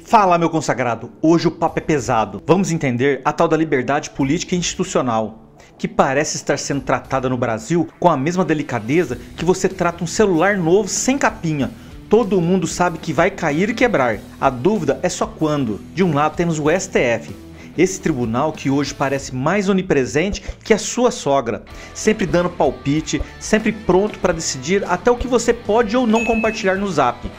Fala, meu consagrado, hoje o papo é pesado. Vamos entender a tal da liberdade política e institucional, que parece estar sendo tratada no Brasil com a mesma delicadeza que você trata um celular novo sem capinha. Todo mundo sabe que vai cair e quebrar. A dúvida é só quando. De um lado temos o STF, esse tribunal que hoje parece mais onipresente que a sua sogra, sempre dando palpite, sempre pronto para decidir até o que você pode ou não compartilhar no Zap.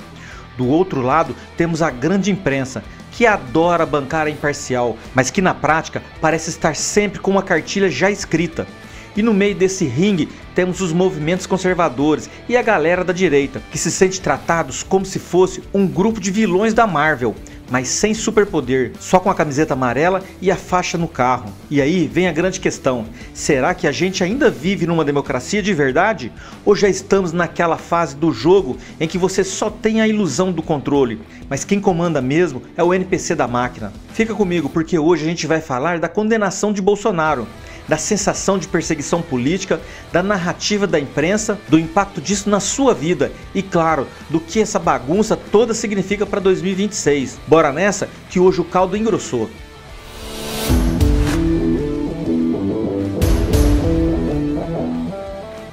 Do outro lado temos a grande imprensa, que adora bancar a imparcial, mas que na prática parece estar sempre com uma cartilha já escrita. E no meio desse ringue temos os movimentos conservadores e a galera da direita, que se sente tratados como se fosse um grupo de vilões da Marvel, mas sem superpoder, só com a camiseta amarela e a faixa no carro. E aí vem a grande questão: será que a gente ainda vive numa democracia de verdade? Ou já estamos naquela fase do jogo em que você só tem a ilusão do controle, mas quem comanda mesmo é o NPC da máquina? Fica comigo, porque hoje a gente vai falar da condenação de Bolsonaro, da sensação de perseguição política, da narrativa da imprensa, do impacto disso na sua vida e, claro, do que essa bagunça toda significa para 2026. Bora nessa, que hoje o caldo engrossou.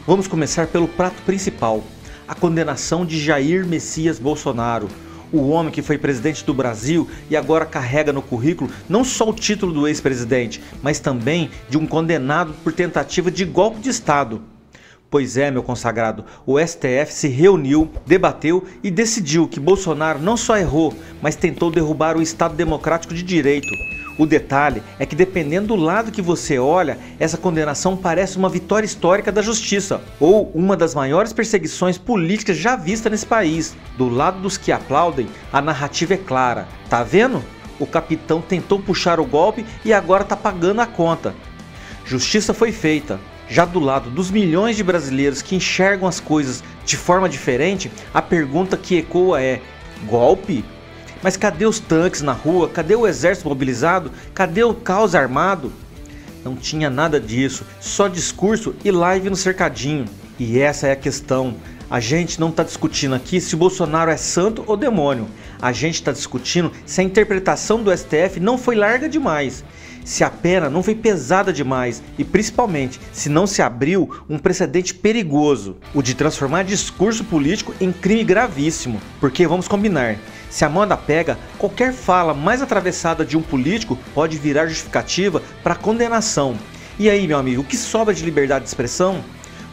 Vamos começar pelo prato principal, a condenação de Jair Messias Bolsonaro. O homem que foi presidente do Brasil e agora carrega no currículo não só o título do ex-presidente, mas também de um condenado por tentativa de golpe de Estado. Pois é, meu consagrado, o STF se reuniu, debateu e decidiu que Bolsonaro não só errou, mas tentou derrubar o Estado Democrático de Direito. O detalhe é que, dependendo do lado que você olha, essa condenação parece uma vitória histórica da justiça, ou uma das maiores perseguições políticas já vistas nesse país. Do lado dos que aplaudem, a narrativa é clara. Tá vendo? O capitão tentou puxar o golpe e agora tá pagando a conta. Justiça foi feita. Já do lado dos milhões de brasileiros que enxergam as coisas de forma diferente, a pergunta que ecoa é: golpe? Mas cadê os tanques na rua? Cadê o exército mobilizado? Cadê o caos armado? Não tinha nada disso, só discurso e live no cercadinho. E essa é a questão. A gente não está discutindo aqui se o Bolsonaro é santo ou demônio. A gente está discutindo se a interpretação do STF não foi larga demais, se a pena não foi pesada demais e, principalmente, se não se abriu um precedente perigoso, o de transformar discurso político em crime gravíssimo. Porque vamos combinar, se a moda pega, qualquer fala mais atravessada de um político pode virar justificativa para condenação. E aí, meu amigo, o que sobra de liberdade de expressão?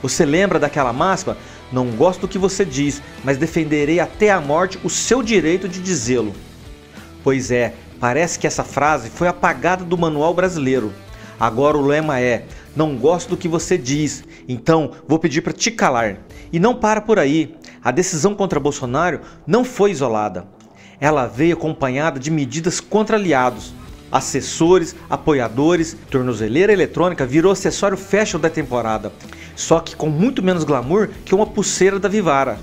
Você lembra daquela máxima? Não gosto do que você diz, mas defenderei até a morte o seu direito de dizê-lo. Pois é, parece que essa frase foi apagada do manual brasileiro. Agora o lema é: não gosto do que você diz, então vou pedir para te calar. E não para por aí. A decisão contra Bolsonaro não foi isolada. Ela veio acompanhada de medidas contra aliados. Assessores, apoiadores, tornozeleira eletrônica virou acessório fashion da temporada, só que com muito menos glamour que uma pulseira da Vivara.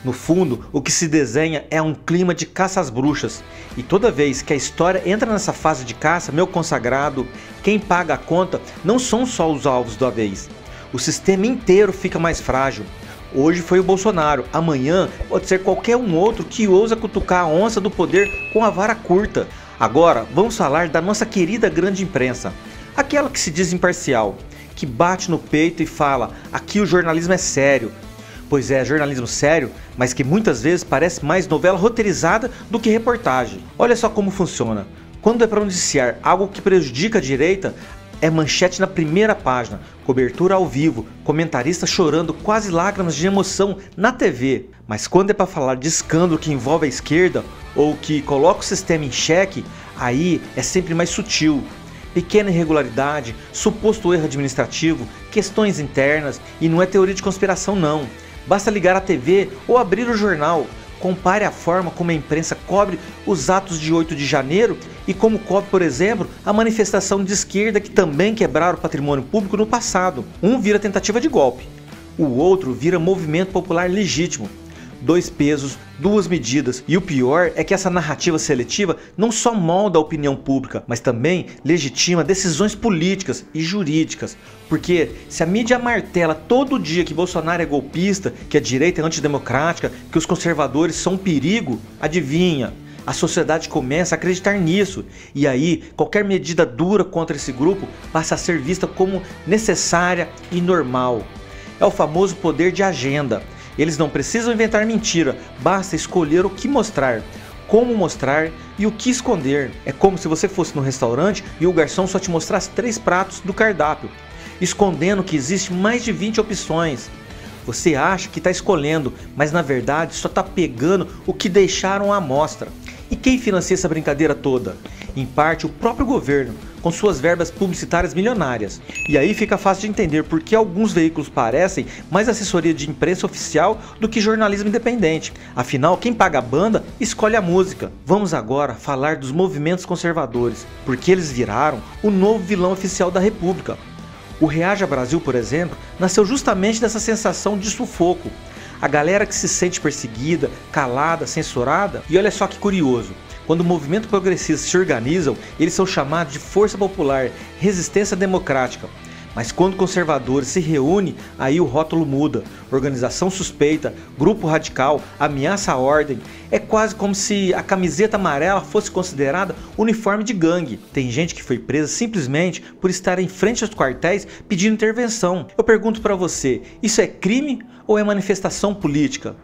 No fundo, o que se desenha é um clima de caça às bruxas, e toda vez que a história entra nessa fase de caça, meu consagrado, quem paga a conta não são só os alvos da vez. O sistema inteiro fica mais frágil. Hoje foi o Bolsonaro, amanhã pode ser qualquer um outro que ousa cutucar a onça do poder com a vara curta. Agora vamos falar da nossa querida grande imprensa, aquela que se diz imparcial, que bate no peito e fala: aqui o jornalismo é sério. Pois é, jornalismo sério, mas que muitas vezes parece mais novela roteirizada do que reportagem. Olha só como funciona. Quando é para noticiar algo que prejudica a direita, é manchete na primeira página, cobertura ao vivo, comentarista chorando quase lágrimas de emoção na TV. Mas quando é para falar de escândalo que envolve a esquerda ou que coloca o sistema em xeque, aí é sempre mais sutil. Pequena irregularidade, suposto erro administrativo, questões internas, e não é teoria de conspiração não. Basta ligar a TV ou abrir o jornal. Compare a forma como a imprensa cobre os atos de 8 de janeiro e como cobre, por exemplo, a manifestação de esquerda que também quebraram o patrimônio público no passado. Um vira tentativa de golpe, o outro vira movimento popular legítimo. Dois pesos, duas medidas. E o pior é que essa narrativa seletiva não só molda a opinião pública, mas também legitima decisões políticas e jurídicas. Porque se a mídia martela todo dia que Bolsonaro é golpista, que a direita é antidemocrática, que os conservadores são um perigo, adivinha? A sociedade começa a acreditar nisso, e aí qualquer medida dura contra esse grupo passa a ser vista como necessária e normal. É o famoso poder de agenda. Eles não precisam inventar mentira, basta escolher o que mostrar, como mostrar e o que esconder. É como se você fosse no restaurante e o garçom só te mostrasse 3 pratos do cardápio, escondendo que existe mais de 20 opções. Você acha que está escolhendo, mas na verdade só está pegando o que deixaram à mostra. E quem financia essa brincadeira toda? Em parte o próprio governo, com suas verbas publicitárias milionárias. E aí fica fácil de entender por que alguns veículos parecem mais assessoria de imprensa oficial do que jornalismo independente. Afinal, quem paga a banda escolhe a música. Vamos agora falar dos movimentos conservadores, porque eles viraram o novo vilão oficial da República. O Reaja Brasil, por exemplo, nasceu justamente dessa sensação de sufoco. A galera que se sente perseguida, calada, censurada. E olha só que curioso, quando o movimento progressista se organizam, eles são chamados de Força Popular, Resistência Democrática. Mas quando conservadores se reúnem, aí o rótulo muda. Organização suspeita, grupo radical, ameaça à ordem. É quase como se a camiseta amarela fosse considerada uniforme de gangue. Tem gente que foi presa simplesmente por estar em frente aos quartéis pedindo intervenção. Eu pergunto pra você, isso é crime ou é manifestação política?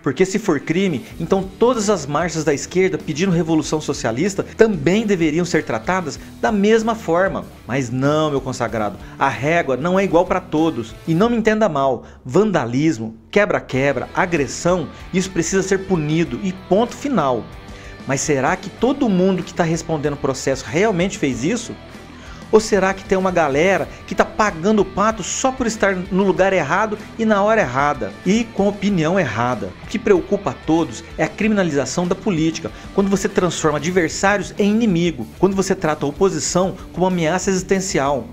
Porque se for crime, então todas as marchas da esquerda pedindo revolução socialista também deveriam ser tratadas da mesma forma. Mas não, meu consagrado, a régua não é igual para todos. E não me entenda mal, vandalismo, quebra-quebra, agressão, isso precisa ser punido e ponto final. Mas será que todo mundo que está respondendo o processo realmente fez isso? Ou será que tem uma galera que está pagando o pato só por estar no lugar errado e na hora errada? E com opinião errada. O que preocupa a todos é a criminalização da política, quando você transforma adversários em inimigo, quando você trata a oposição como ameaça existencial.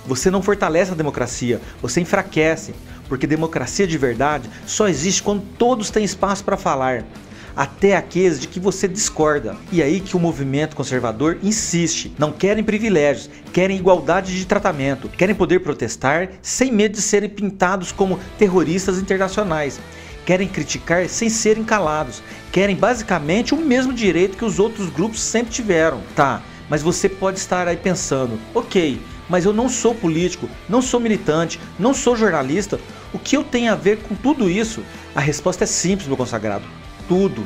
Você não fortalece a democracia, você enfraquece, porque democracia de verdade só existe quando todos têm espaço para falar. Até aqueles de que você discorda. E aí que o movimento conservador insiste. Não querem privilégios, querem igualdade de tratamento, querem poder protestar sem medo de serem pintados como terroristas internacionais. Querem criticar sem serem calados. Querem basicamente o mesmo direito que os outros grupos sempre tiveram. Tá, mas você pode estar aí pensando, ok, mas eu não sou político, não sou militante, não sou jornalista. O que eu tenho a ver com tudo isso? A resposta é simples, meu consagrado. Tudo.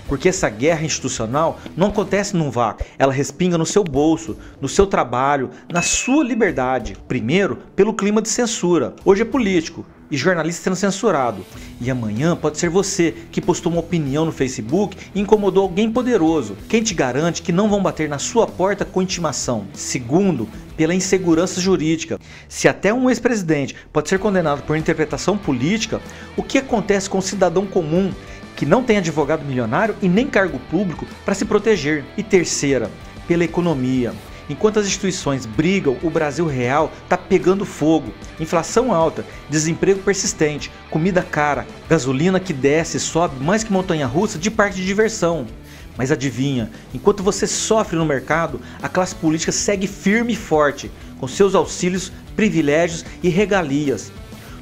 Porque essa guerra institucional não acontece num vácuo. Ela respinga no seu bolso, no seu trabalho, na sua liberdade. Primeiro, pelo clima de censura. Hoje é político e jornalista sendo censurado. E amanhã pode ser você que postou uma opinião no Facebook e incomodou alguém poderoso. Quem te garante que não vão bater na sua porta com intimação? Segundo, pela insegurança jurídica. Se até um ex-presidente pode ser condenado por interpretação política, o que acontece com o cidadão comum que não tem advogado milionário e nem cargo público para se proteger? E terceira, pela economia. Enquanto as instituições brigam, o Brasil real está pegando fogo. Inflação alta, desemprego persistente, comida cara, gasolina que desce e sobe mais que montanha-russa de parque de diversão. Mas adivinha, enquanto você sofre no mercado, a classe política segue firme e forte, com seus auxílios, privilégios e regalias.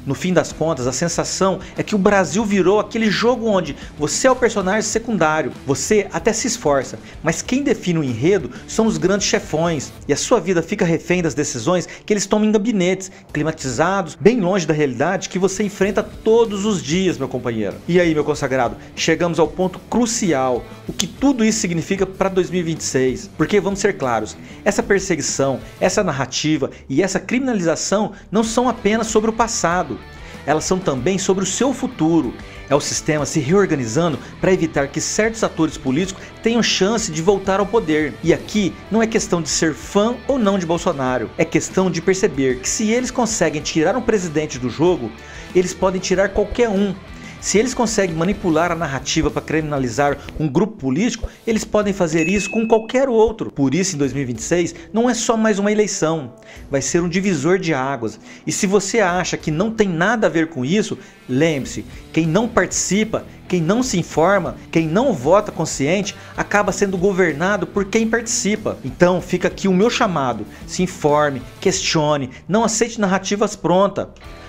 No fim das contas, a sensação é que o Brasil virou aquele jogo onde você é o personagem secundário, você até se esforça, mas quem define o enredo são os grandes chefões, e a sua vida fica refém das decisões que eles tomam em gabinetes, climatizados, bem longe da realidade que você enfrenta todos os dias, meu companheiro. E aí, meu consagrado, chegamos ao ponto crucial, o que tudo isso significa para 2026, porque vamos ser claros, essa perseguição, essa narrativa e essa criminalização não são apenas sobre o passado. Elas são também sobre o seu futuro. É o sistema se reorganizando para evitar que certos atores políticos tenham chance de voltar ao poder. E aqui não é questão de ser fã ou não de Bolsonaro. É questão de perceber que se eles conseguem tirar um presidente do jogo, eles podem tirar qualquer um. Se eles conseguem manipular a narrativa para criminalizar um grupo político, eles podem fazer isso com qualquer outro. Por isso, em 2026, não é só mais uma eleição, vai ser um divisor de águas. E se você acha que não tem nada a ver com isso, lembre-se, quem não participa, quem não se informa, quem não vota consciente, acaba sendo governado por quem participa. Então fica aqui o meu chamado, se informe, questione, não aceite narrativas prontas.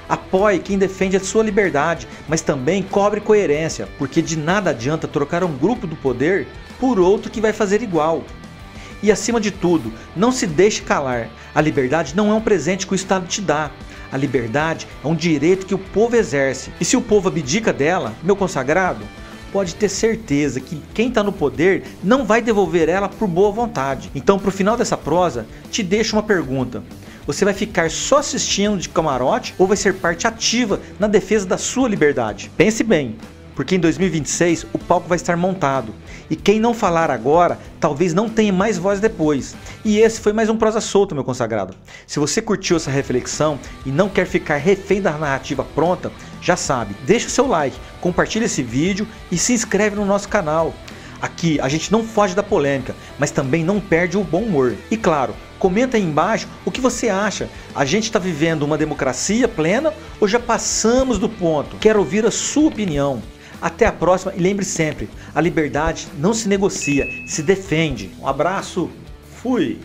Apoie quem defende a sua liberdade, mas também cobre coerência, porque de nada adianta trocar um grupo do poder por outro que vai fazer igual. E acima de tudo, não se deixe calar. A liberdade não é um presente que o Estado te dá. A liberdade é um direito que o povo exerce. E se o povo abdica dela, meu consagrado, pode ter certeza que quem está no poder não vai devolver ela por boa vontade. Então, para o final dessa prosa, te deixo uma pergunta. Você vai ficar só assistindo de camarote ou vai ser parte ativa na defesa da sua liberdade? Pense bem, porque em 2026 o palco vai estar montado. E quem não falar agora, talvez não tenha mais voz depois. E esse foi mais um Prosa Solta, meu consagrado. Se você curtiu essa reflexão e não quer ficar refém da narrativa pronta, já sabe, deixa o seu like, compartilha esse vídeo e se inscreve no nosso canal. Aqui a gente não foge da polêmica, mas também não perde o bom humor. E claro, comenta aí embaixo o que você acha. A gente está vivendo uma democracia plena ou já passamos do ponto? Quero ouvir a sua opinião. Até a próxima e lembre sempre, a liberdade não se negocia, se defende. Um abraço, fui!